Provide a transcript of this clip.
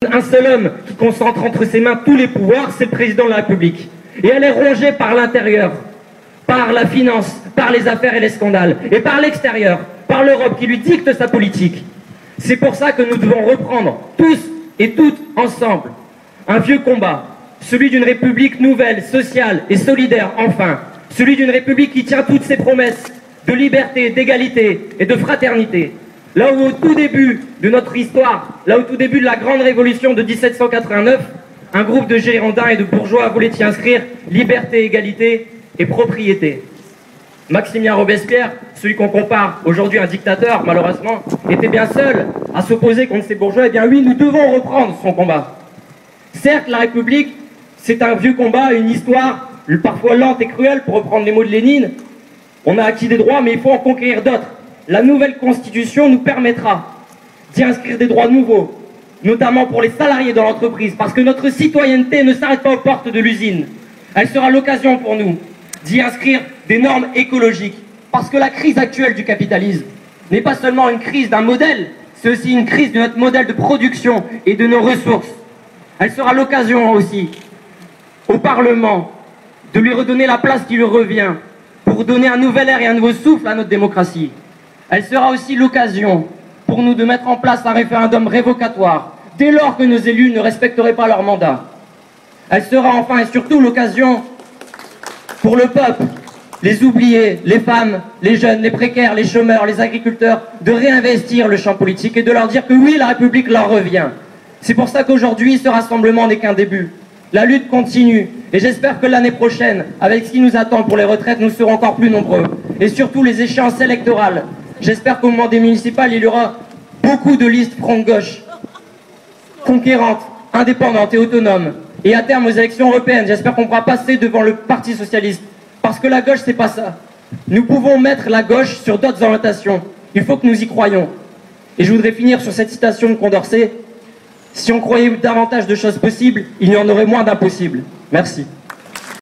Un seul homme qui concentre entre ses mains tous les pouvoirs, c'est le président de la République. Et elle est rongée par l'intérieur, par la finance, par les affaires et les scandales, et par l'extérieur, par l'Europe qui lui dicte sa politique. C'est pour ça que nous devons reprendre, tous et toutes ensemble, un vieux combat, celui d'une République nouvelle, sociale et solidaire enfin, celui d'une République qui tient toutes ses promesses de liberté, d'égalité et de fraternité. Là où au tout début de notre histoire, là au tout début de la grande révolution de 1789, un groupe de Girondins et de bourgeois voulait y inscrire liberté, égalité et propriété. Maximilien Robespierre, celui qu'on compare aujourd'hui à un dictateur, malheureusement, était bien seul à s'opposer contre ces bourgeois. Eh bien oui, nous devons reprendre son combat. Certes, la République, c'est un vieux combat, une histoire parfois lente et cruelle, pour reprendre les mots de Lénine. On a acquis des droits, mais il faut en conquérir d'autres. La nouvelle Constitution nous permettra d'y inscrire des droits nouveaux, notamment pour les salariés dans l'entreprise, parce que notre citoyenneté ne s'arrête pas aux portes de l'usine. Elle sera l'occasion pour nous d'y inscrire des normes écologiques, parce que la crise actuelle du capitalisme n'est pas seulement une crise d'un modèle, c'est aussi une crise de notre modèle de production et de nos ressources. Elle sera l'occasion aussi au Parlement de lui redonner la place qui lui revient, pour donner un nouvel air et un nouveau souffle à notre démocratie. Elle sera aussi l'occasion pour nous de mettre en place un référendum révocatoire dès lors que nos élus ne respecteraient pas leur mandat. Elle sera enfin et surtout l'occasion pour le peuple, les oubliés, les femmes, les jeunes, les précaires, les chômeurs, les agriculteurs, de réinvestir le champ politique et de leur dire que oui, la République leur revient. C'est pour ça qu'aujourd'hui, ce rassemblement n'est qu'un début. La lutte continue et j'espère que l'année prochaine, avec ce qui nous attend pour les retraites, nous serons encore plus nombreux. Et surtout les échéances électorales. J'espère qu'au moment des municipales, il y aura beaucoup de listes front-gauche, conquérantes, indépendantes et autonomes. Et à terme, aux élections européennes, j'espère qu'on pourra passer devant le Parti socialiste. Parce que la gauche, c'est pas ça. Nous pouvons mettre la gauche sur d'autres orientations. Il faut que nous y croyions. Et je voudrais finir sur cette citation de Condorcet. Si on croyait davantage de choses possibles, il y en aurait moins d'impossibles. Merci.